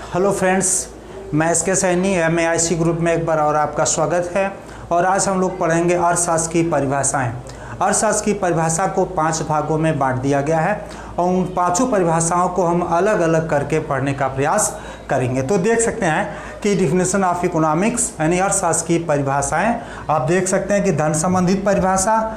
Hello friends, मैं S के Saini MAIC group में एक बार और आपका स्वागत है। और आज हम लोग पढ़ेंगे अर्थशास्त्र की परिभाषाएं। अर्थशास्त्र की परिभाषा को 5 भागों में बांट दिया गया है और उन 5 परिभाषाओं को हम अलग अलग करके पढ़ने का प्रयास करेंगे। तो देख सकते हैं कि डिफिनेशन ऑफ इकोनॉमिक्स यानी अर्थशास्त्र की परिभाषाएं आप देख सकते हैं कि धन संबंधित परिभाषा,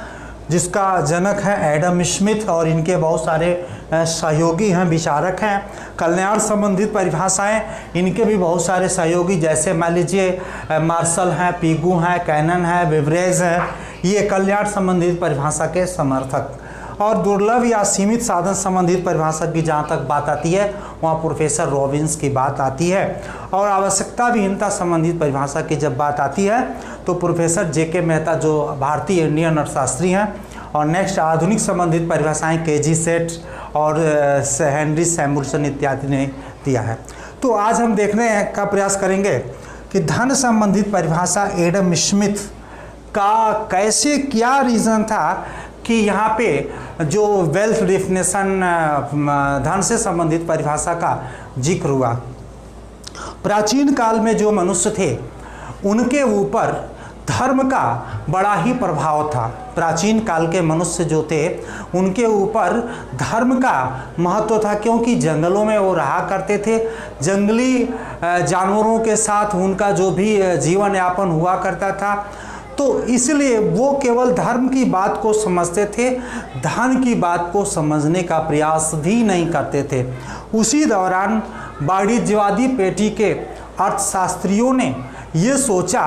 जिसका जनक है एडम स्मिथ और इनके बहुत सारे सहयोगी हैं, विचारक हैं। कल्याण संबंधित परिभाषाएं, इनके भी बहुत सारे सहयोगी, जैसे मान लीजिए मार्शल हैं, पीगू हैं, कैनन है, बेवरेज है, ये कल्याण संबंधित परिभाषा के समर्थक। और दुर्लभ या सीमित साधन संबंधित परिभाषा की जहाँ तक बात आती है वहाँ प्रोफेसर रॉबिन्स की बात आती है। और आवश्यकता विहीनता संबंधित परिभाषा की जब बात आती है तो प्रोफेसर JK मेहता जो भारतीय इंडियन अर्थशास्त्री हैं। और नेक्स्ट आधुनिक संबंधित परिभाषाएं KG सेठ और हेनरी सैमुअल्सन इत्यादि ने दिया है। तो आज हम देखने का प्रयास करेंगे कि धन संबंधित परिभाषा एडम स्मिथ का कैसे, क्या रीज़न था कि यहाँ पे जो वेल्थ डेफिनेशन धन से संबंधित परिभाषा का जिक्र हुआ। प्राचीन काल में जो मनुष्य थे उनके ऊपर धर्म का बड़ा ही प्रभाव था। प्राचीन काल के मनुष्य जो थे उनके ऊपर धर्म का महत्व था, क्योंकि जंगलों में वो रहा करते थे। जंगली जानवरों के साथ उनका जो भी जीवन यापन हुआ करता था, तो इसलिए वो केवल धर्म की बात को समझते थे, धन की बात को समझने का प्रयास भी नहीं करते थे। उसी दौरान वाणिज्यवादी पेटी के अर्थशास्त्रियों ने ये सोचा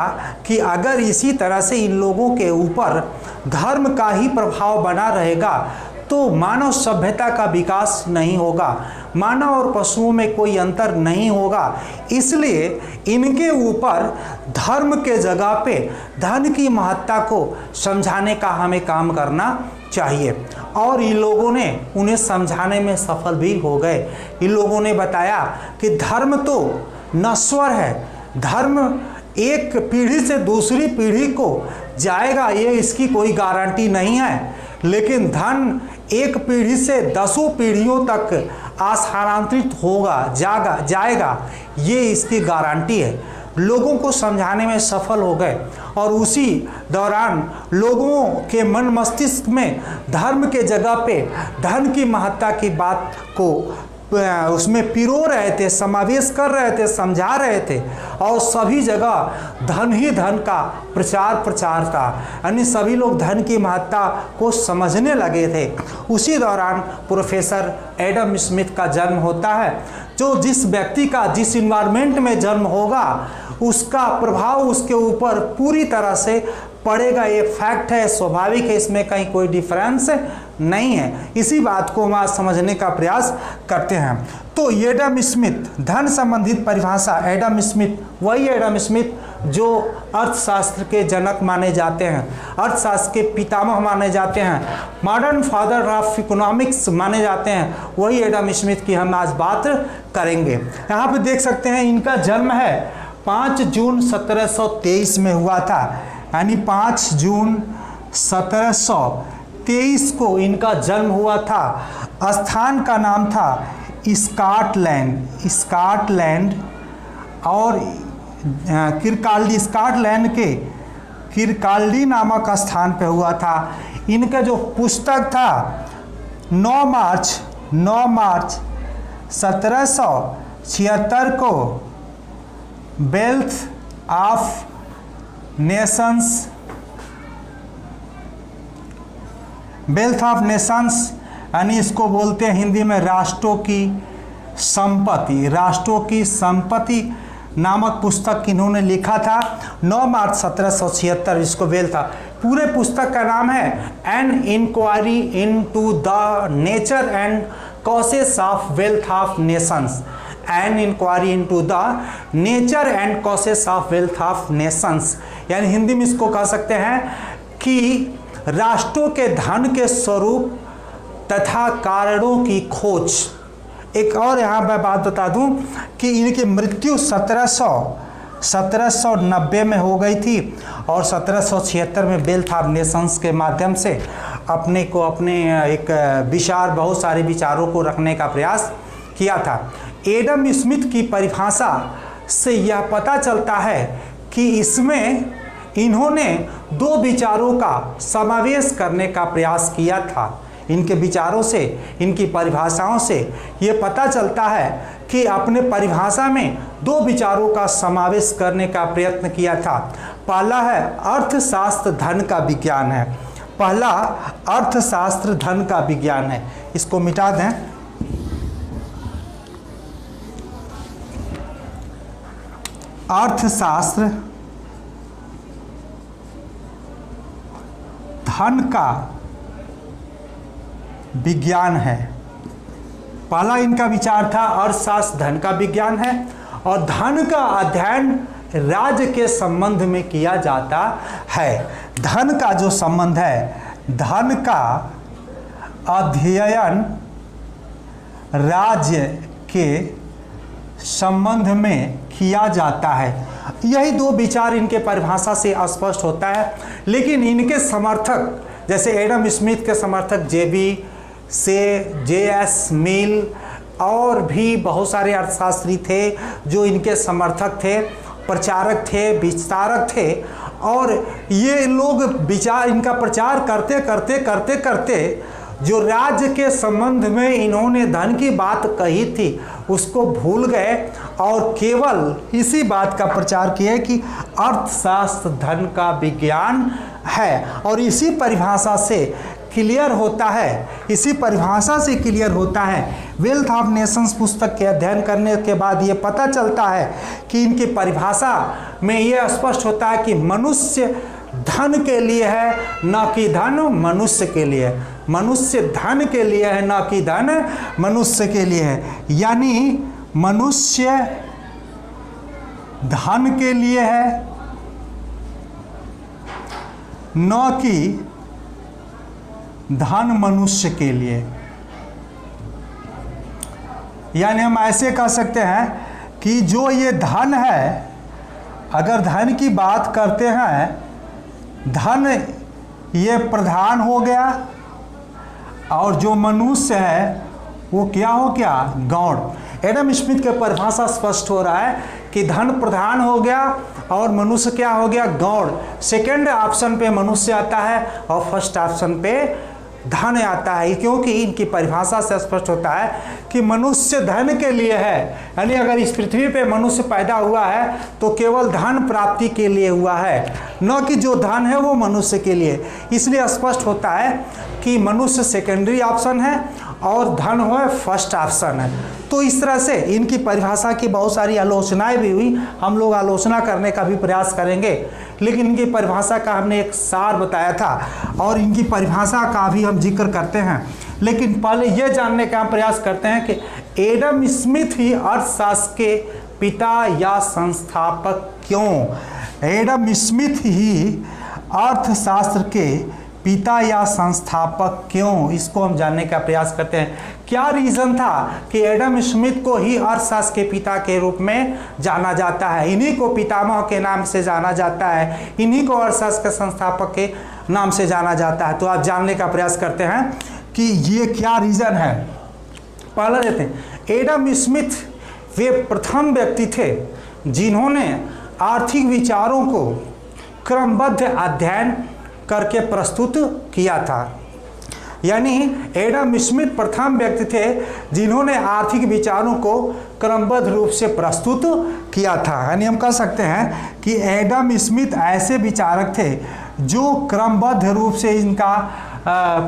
कि अगर इसी तरह से इन लोगों के ऊपर धर्म का ही प्रभाव बना रहेगा तो मानव सभ्यता का विकास नहीं होगा, मानव और पशुओं में कोई अंतर नहीं होगा। इसलिए इनके ऊपर धर्म के जगह पे धन की महत्ता को समझाने का हमें काम करना चाहिए। और इन लोगों ने उन्हें समझाने में सफल भी हो गए। इन लोगों ने बताया कि धर्म तो नश्वर है, धर्म एक पीढ़ी से दूसरी पीढ़ी को जाएगा, ये इसकी कोई गारंटी नहीं है, लेकिन धन एक पीढ़ी से 10 पीढ़ियों तक स्थानांतरित होगा, जाएगा, ये इसकी गारंटी है। लोगों को समझाने में सफल हो गए और उसी दौरान लोगों के मन मस्तिष्क में धर्म के जगह पे धन की महत्ता की बात को उसमें पिरो रहे थे, समावेश कर रहे थे, समझा रहे थे। और सभी जगह धन ही धन का प्रचार था, यानी सभी लोग धन की महत्ता को समझने लगे थे। उसी दौरान प्रोफेसर एडम स्मिथ का जन्म होता है। जो जिस व्यक्ति का जिस इन्वायरमेंट में जन्म होगा उसका प्रभाव उसके ऊपर पूरी तरह से पड़ेगा, ये फैक्ट है, स्वाभाविक है, इसमें कहीं कोई डिफरेंस नहीं है। इसी बात को हम आज समझने का प्रयास करते हैं। तो एडम स्मिथ, धन संबंधित परिभाषा, एडम स्मिथ वही एडम स्मिथ जो अर्थशास्त्र के जनक माने जाते हैं, अर्थशास्त्र के पितामह माने जाते हैं, मॉडर्न फादर ऑफ इकोनॉमिक्स माने जाते हैं, वही एडम स्मिथ की हम आज बात करेंगे। यहाँ पे देख सकते हैं इनका जन्म है 5 जून 1723 में हुआ था, यानी 5 जून 1723 को इनका जन्म हुआ था। स्थान का नाम था स्कॉटलैंड और किरकाल्डी, स्कॉटलैंड के किरकाल्डी नामक स्थान पे हुआ था। इनका जो पुस्तक था 9 मार्च 1776 को वेल्थ ऑफ नेशंस यानी इसको बोलते हैं हिंदी में राष्ट्रों की संपत्ति नामक पुस्तक इन्होंने लिखा था 9 मार्च 1776। इसको वेल्थ था। पूरे पुस्तक का नाम है an inquiry into the nature and causes of wealth of nations. An inquiry into the nature and causes of wealth of nations, यानी हिंदी में इसको कह सकते हैं कि राष्ट्रों के धन के स्वरूप तथा कारणों की खोज। एक और यहाँ मैं बात बता दूं कि इनकी मृत्यु 1790 में हो गई थी और 1776 में वेल्थ ऑफ नेशंस के माध्यम से अपने एक विचार, बहुत सारे विचारों को रखने का प्रयास किया था। एडम स्मिथ की परिभाषा से यह पता चलता है कि इसमें इन्होंने दो विचारों का समावेश करने का प्रयास किया था। इनके विचारों से, इनकी परिभाषाओं से ये पता चलता है कि अपने परिभाषा में दो विचारों का समावेश करने का प्रयत्न किया था। पहला है अर्थशास्त्र धन का विज्ञान है। पहला अर्थशास्त्र धन का विज्ञान है। इसको मिटा दें। अर्थशास्त्र धन का विज्ञान है। पहला इनका विचार था अर्थशास्त्र धन का विज्ञान है और धन का अध्ययन राज्य के संबंध में किया जाता है। धन का जो संबंध है, धन का अध्ययन राज्य के संबंध में किया जाता है। यही दो विचार इनके परिभाषा से स्पष्ट होता है। लेकिन इनके समर्थक जैसे एडम स्मिथ के समर्थक जे.एस. मिल और भी बहुत सारे अर्थशास्त्री थे जो इनके समर्थक थे, प्रचारक थे, विस्तारक थे। और ये लोग विचार इनका प्रचार करते करते करते करते जो राज्य के संबंध में इन्होंने धन की बात कही थी उसको भूल गए और केवल इसी बात का प्रचार किया कि अर्थशास्त्र धन का विज्ञान है। और इसी परिभाषा से क्लियर होता है, इसी परिभाषा से क्लियर होता है। वेल्थ ऑफ नेशंस पुस्तक के अध्ययन करने के बाद ये पता चलता है कि इनकी परिभाषा में ये स्पष्ट होता है कि मनुष्य धन के लिए है, न कि धन मनुष्य के लिए। मनुष्य धन के लिए है, न कि धन मनुष्य के लिए है। यानी मनुष्य धन के लिए है, न कि धन मनुष्य के लिए। यानी हम ऐसे कह सकते हैं कि जो ये धन है, अगर धन की बात करते हैं, धन ये प्रधान हो गया और जो मनुष्य है वो क्या हो गया, गौण। एडम स्मिथ के परिभाषा स्पष्ट हो रहा है कि धन प्रधान हो गया और मनुष्य क्या हो गया, गौण। सेकंड ऑप्शन पे मनुष्य आता है और फर्स्ट ऑप्शन पे धन आता है, क्योंकि इनकी परिभाषा से स्पष्ट होता है कि मनुष्य धन के लिए है। यानी अगर इस पृथ्वी पे मनुष्य पैदा हुआ है तो केवल धन प्राप्ति के लिए हुआ है, न कि जो धन है वो मनुष्य के लिए। इसलिए स्पष्ट होता है कि मनुष्य सेकेंडरी ऑप्शन है और धन हो फर्स्ट ऑप्शन है। तो इस तरह से इनकी परिभाषा की बहुत सारी आलोचनाएं भी हुई। हम लोग आलोचना करने का भी प्रयास करेंगे, लेकिन इनकी परिभाषा का हमने एक सार बताया था और इनकी परिभाषा का भी हम जिक्र करते हैं। लेकिन पहले यह जानने का हम प्रयास करते हैं कि एडम स्मिथ ही अर्थशास्त्र के पिता या संस्थापक क्यों। एडम स्मिथ ही अर्थशास्त्र के पिता या संस्थापक क्यों, इसको हम जानने का प्रयास करते हैं। क्या रीज़न था कि एडम स्मिथ को ही अर्थशास्त्र के पिता के रूप में जाना जाता है, इन्हीं को पितामह के नाम से जाना जाता है, इन्हीं को अर्थशास्त्र के संस्थापक के नाम से जाना जाता है। तो आप जानने का प्रयास करते हैं कि ये क्या रीज़न है। पहला देते हैं, एडम स्मिथ वे प्रथम व्यक्ति थे जिन्होंने आर्थिक विचारों को क्रमबद्ध अध्ययन करके प्रस्तुत किया था। यानी एडम स्मिथ प्रथम व्यक्ति थे जिन्होंने आर्थिक विचारों को क्रमबद्ध रूप से प्रस्तुत किया था। यानी हम कह सकते हैं कि एडम स्मिथ ऐसे विचारक थे जो क्रमबद्ध रूप से इनका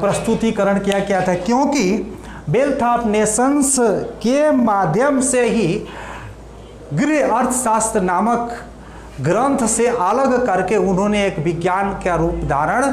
प्रस्तुतिकरण किया था, क्योंकि वेल्थ ऑफ नेशंस के माध्यम से ही गृह अर्थशास्त्र नामक ग्रंथ से अलग करके उन्होंने एक विज्ञान का रूप धारण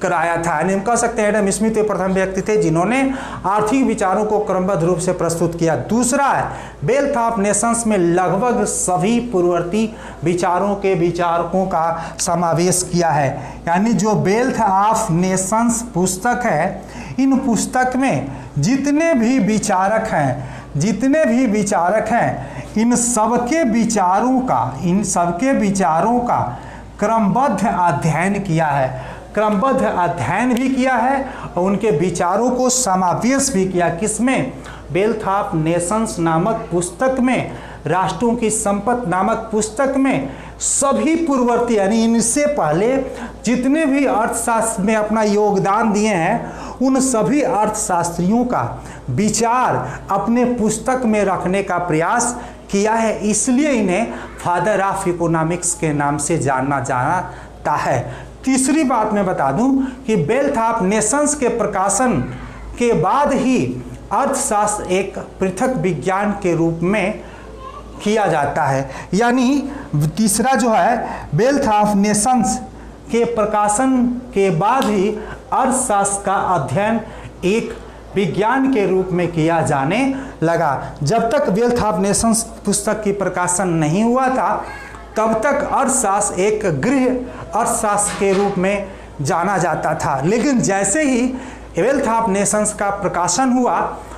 कराया था। यानी हम कह सकते हैं एडम स्मिथ वे प्रथम व्यक्ति थे जिन्होंने आर्थिक विचारों को क्रमबद्ध रूप से प्रस्तुत किया। दूसरा है, वेल्थ ऑफ नेशंस में लगभग सभी पूर्ववर्ती विचारों के विचारकों का समावेश किया है। यानी जो वेल्थ ऑफ नेशंस पुस्तक है, इन पुस्तक में जितने भी विचारक हैं इन सबके विचारों का क्रमबद्ध अध्ययन किया है, क्रमबद्ध अध्ययन भी किया है और उनके विचारों को समावेश भी किया। किसमें? वेल्थ ऑफ नेशंस नामक पुस्तक में, राष्ट्रों की संपत्ति नामक पुस्तक में सभी पूर्ववर्ती यानी इनसे पहले जितने भी अर्थशास्त्र में अपना योगदान दिए हैं उन सभी अर्थशास्त्रियों का विचार अपने पुस्तक में रखने का प्रयास किया है। इसलिए इन्हें फादर ऑफ इकोनॉमिक्स के नाम से जाना जाता है। तीसरी बात मैं बता दूं कि वेल्थ ऑफ नेशंस के प्रकाशन के बाद ही अर्थशास्त्र एक पृथक विज्ञान के रूप में किया जाता है। यानी तीसरा जो है वेल्थ ऑफ नेशंस के प्रकाशन के बाद ही अर्थशास्त्र का अध्ययन एक विज्ञान के रूप में किया जाने लगा। जब तक वेल्थ ऑफ नेशंस पुस्तक की प्रकाशन नहीं हुआ था तब तक अर्थशास्त्र एक गृह अर्थशास्त्र के रूप में जाना जाता था। लेकिन जैसे ही वेल्थ ऑफ नेशंस का प्रकाशन हुआ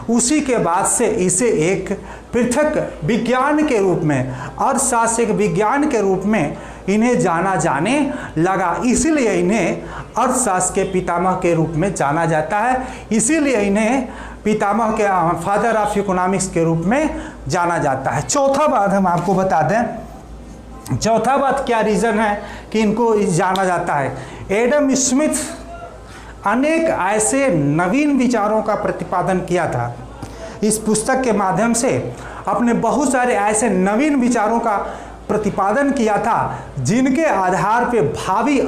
उसी के बाद से इसे एक पृथक विज्ञान के रूप में, अर्थशास्त्र एक विज्ञान के रूप में इन्हें जाना जाने लगा। इसीलिए इन्हें अर्थशास्त्र के पितामह के रूप में जाना जाता है। इसीलिए इन्हें पितामह के फादर ऑफ इकोनॉमिक्स के रूप में जाना जाता है। चौथा बात हम आपको बता दें, चौथा बात क्या रीज़न है कि इनको जाना जाता है। एडम स्मिथ अनेक ऐसे नवीन विचारों का प्रतिपादन किया था। इस पुस्तक के माध्यम से अपने बहुत सारे ऐसे नवीन विचारों का प्रतिपादन किया था जिनके आधार पे भावी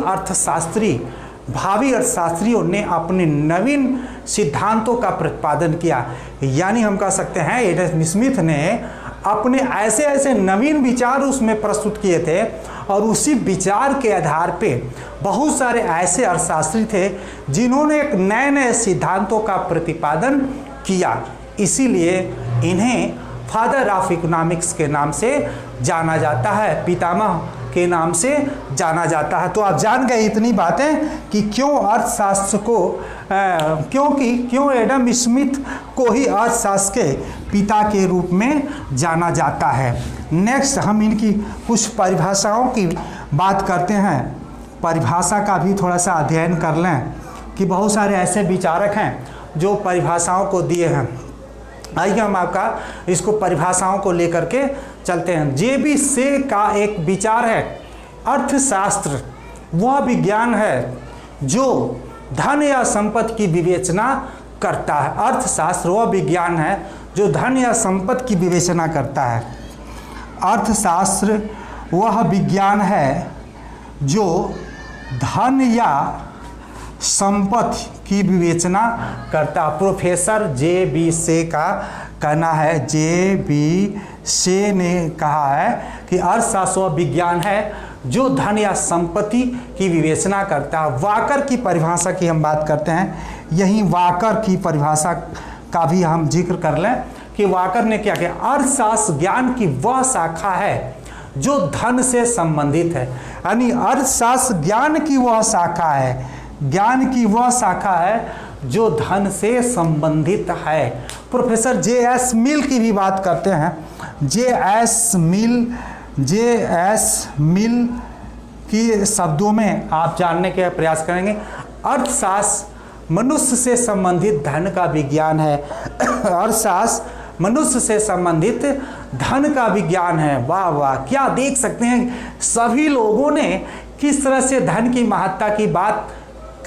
अर्थशास्त्रियों ने अपने नवीन सिद्धांतों का प्रतिपादन किया। यानी हम कह सकते हैं एडम स्मिथ ने अपने ऐसे ऐसे नवीन विचार उसमें प्रस्तुत किए थे और उसी विचार के आधार पे बहुत सारे ऐसे अर्थशास्त्री थे जिन्होंने एक नए नए सिद्धांतों का प्रतिपादन किया। इसीलिए इन्हें फादर ऑफ इकोनॉमिक्स के नाम से जाना जाता है, पितामह के नाम से जाना जाता है। तो आप जान गए इतनी बातें कि क्यों अर्थशास्त्र को क्यों एडम स्मिथ को ही अर्थशास्त्र के पिता के रूप में जाना जाता है। नेक्स्ट हम इनकी कुछ परिभाषाओं की बात करते हैं। परिभाषा का भी थोड़ा सा अध्ययन कर लें कि बहुत सारे ऐसे विचारक हैं जो परिभाषाओं को दिए हैं। आइए हम आपका इसको परिभाषाओं को लेकर के चलते हैं। जे.बी. से का एक विचार है, अर्थशास्त्र वह विज्ञान है जो धन या संपत्ति की विवेचना करता है। अर्थशास्त्र वह विज्ञान है जो धन या संपत्ति की विवेचना करता है। अर्थशास्त्र वह विज्ञान है जो धन या संपत्ति की विवेचना करता। Professor JB. से का कहना है, जे.बी. से ने कहा है कि अर्थशास्त्र वह विज्ञान है जो धन या संपत्ति की विवेचना करता है। वाकर की परिभाषा की हम बात करते हैं। यही वाकर की परिभाषा का भी हम जिक्र कर लें कि वाकर ने क्या किया, अर्थशास्त्र ज्ञान की वह शाखा है जो धन से संबंधित है। यानी अर्थशास्त्र ज्ञान की वह शाखा है, ज्ञान की वह शाखा है जो धन से संबंधित है। Professor JS. मिल की भी बात करते हैं। जे.एस. मिल की शब्दों में आप जानने के प्रयास करेंगे। अर्थशास्त्र मनुष्य से संबंधित धन का विज्ञान है। अर्थशास्त्र मनुष्य से संबंधित धन का विज्ञान है। वाह वाह, क्या देख सकते हैं सभी लोगों ने किस तरह से धन की महत्ता की बात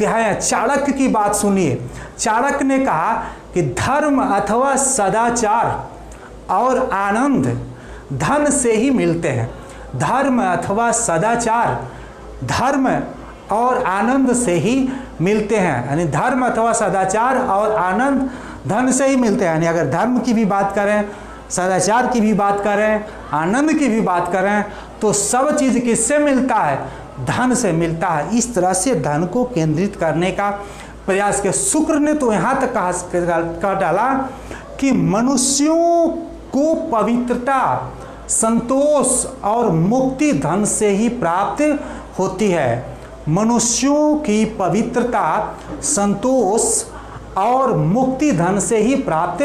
है। चाणक्य की बात सुनिए। चाणक्य ने कहा कि धर्म अथवा सदाचार और आनंद धन से ही मिलते हैं। धर्म अथवा सदाचार धर्म और आनंद से ही मिलते हैं। यानी धर्म अथवा सदाचार और आनंद धन से ही मिलते हैं। यानी अगर धर्म की भी बात करें, सदाचार की भी बात करें, आनंद की भी बात करें तो सब चीज़ किससे मिलता है, धन से मिलता है। इस तरह से धन को केंद्रित करने का प्रयास किया। शुक्र ने तो यहाँ तक कह डाला कि मनुष्यों को पवित्रता, संतोष और मुक्ति धन से ही प्राप्त होती है। मनुष्यों की पवित्रता, संतोष और मुक्ति धन से ही प्राप्त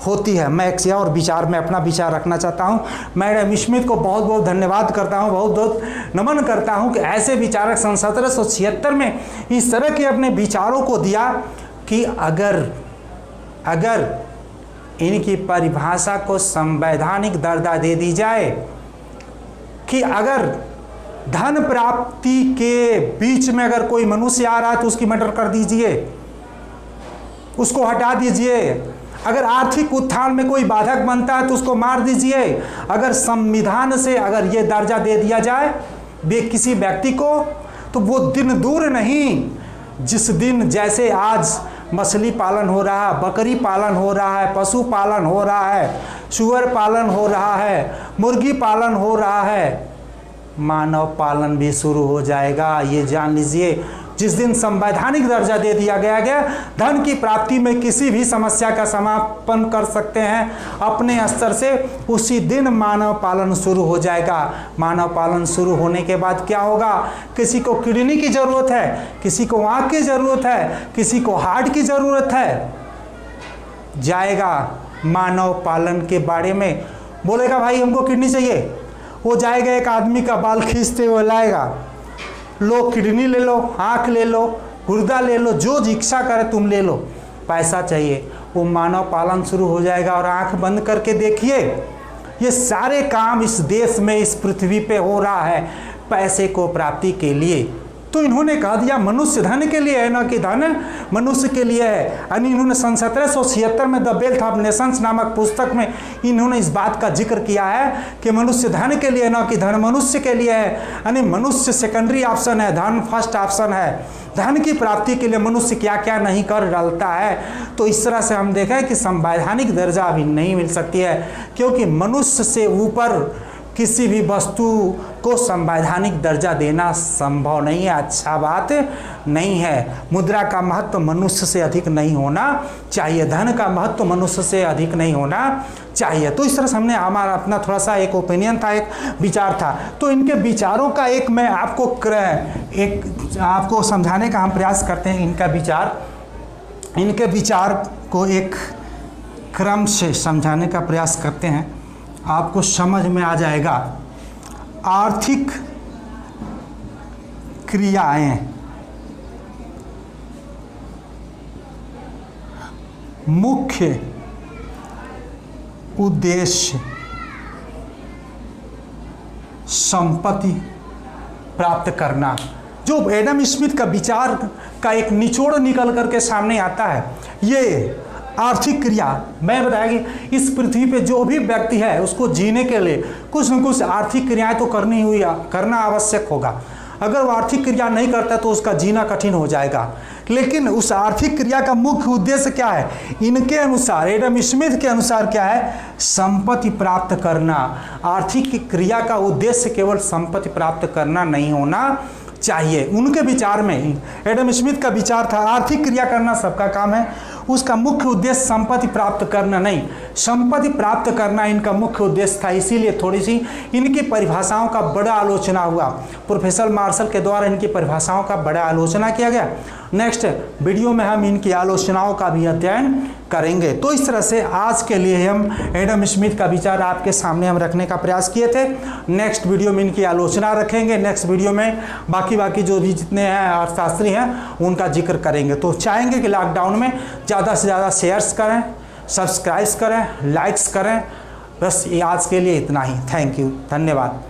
होती है। मैं एक और विचार में अपना विचार रखना चाहता हूँ। मैं एडम स्मिथ को बहुत बहुत धन्यवाद करता हूँ, बहुत बहुत नमन करता हूँ कि ऐसे विचारक सन 1776 में इस तरह के अपने विचारों को दिया कि अगर इनकी परिभाषा को संवैधानिक दर्जा दे दी जाए कि अगर धन प्राप्ति के बीच में अगर कोई मनुष्य आ रहा है तो उसकी मर्डर कर दीजिए, उसको हटा दीजिए। अगर आर्थिक उत्थान में कोई बाधक बनता है तो उसको मार दीजिए। अगर संविधान से अगर ये दर्जा दे दिया जाए किसी व्यक्ति को, तो वो दिन दूर नहीं जिस दिन जैसे आज मछली पालन हो रहा है, बकरी पालन हो रहा है, पशु पालन हो रहा है, सुअर पालन हो रहा है, मुर्गी पालन हो रहा है, मानव पालन भी शुरू हो जाएगा। ये जान लीजिए, जिस दिन संवैधानिक दर्जा दे दिया गया धन की प्राप्ति में किसी भी समस्या का समापन कर सकते हैं अपने स्तर से, उसी दिन मानव पालन शुरू हो जाएगा। मानव पालन शुरू होने के बाद क्या होगा? किसी को किडनी की ज़रूरत है, किसी को आँख की ज़रूरत है, किसी को हार्ट की ज़रूरत है, जाएगा मानव पालन के बारे में, बोलेगा भाई हमको किडनी चाहिए, वो जाएगा एक आदमी का बाल खींचते हुए लाएगा, लो किडनी ले लो, आँख ले लो, गुर्दा ले लो, जो इच्छा करे तुम ले लो, पैसा चाहिए, वो मानव पालन शुरू हो जाएगा। और आँख बंद करके देखिए, ये सारे काम इस देश में, इस पृथ्वी पे हो रहा है पैसे को प्राप्ति के लिए। तो इन्होंने कहा दिया मनुष्य धन के लिए है, ना कि धन मनुष्य के लिए है। यानी इन्होंने सन 1776 में द वेल्थ ऑफ नेशंस नामक पुस्तक में इन्होंने इस बात का जिक्र किया है कि मनुष्य धन के लिए, ना कि धन मनुष्य के लिए है। यानी मनुष्य सेकेंडरी ऑप्शन है, धन फर्स्ट ऑप्शन है। धन की प्राप्ति के लिए मनुष्य क्या क्या नहीं कर डालता है। तो इस तरह से हम देखें कि संवैधानिक दर्जा अभी नहीं मिल सकती है, क्योंकि मनुष्य से ऊपर किसी भी वस्तु को संवैधानिक दर्जा देना संभव नहीं है, अच्छा बात नहीं है। मुद्रा का महत्व मनुष्य से अधिक नहीं होना चाहिए, धन का महत्व मनुष्य से अधिक नहीं होना चाहिए। तो इस तरह से हमने हमारा अपना थोड़ा सा एक ओपिनियन था, एक विचार था। तो इनके विचारों का एक मैं आपको समझाने का हम प्रयास करते हैं। इनके विचार को एक क्रम से समझाने का प्रयास करते हैं, आपको समझ में आ जाएगा। आर्थिक क्रियाएं मुख्य उद्देश्य संपत्ति प्राप्त करना। जो एडम स्मिथ का विचार का एक निचोड़ निकल करके सामने आता है, ये आर्थिक क्रिया मैं बताया कि इस पृथ्वी पे जो भी व्यक्ति है उसको जीने के लिए कुछ न कुछ आर्थिक क्रियाएं तो करना आवश्यक होगा। अगर वो आर्थिक क्रिया नहीं करता तो उसका जीना कठिन हो जाएगा। लेकिन उस आर्थिक क्रिया का मुख्य उद्देश्य क्या है? इनके अनुसार, एडम स्मिथ के अनुसार क्या है? संपत्ति प्राप्त करना। आर्थिक क्रिया का उद्देश्य केवल संपत्ति प्राप्त करना नहीं होना चाहिए। उनके विचार में, एडम स्मिथ का विचार था आर्थिक क्रिया करना सबका काम है, उसका मुख्य उद्देश्य संपत्ति प्राप्त करना नहीं, संपत्ति प्राप्त करना इनका मुख्य उद्देश्य था। इसीलिए थोड़ी सी इनकी परिभाषाओं का बड़ा आलोचना हुआ, प्रोफेसर मार्शल के द्वारा इनकी परिभाषाओं का बड़ा आलोचना किया गया। नेक्स्ट वीडियो में हम इनकी आलोचनाओं का भी अध्ययन करेंगे। तो इस तरह से आज के लिए हम एडम स्मिथ का विचार आपके सामने हम रखने का प्रयास किए थे। नेक्स्ट वीडियो में इनकी आलोचना रखेंगे, नेक्स्ट वीडियो में बाकी जो भी जितने हैं अर्थशास्त्री हैं उनका जिक्र करेंगे। तो चाहेंगे कि लॉकडाउन में ज़्यादा से ज़्यादा शेयर्स करें, सब्सक्राइब करें, लाइक्स करें। बस ये आज के लिए इतना ही। थैंक यू, धन्यवाद।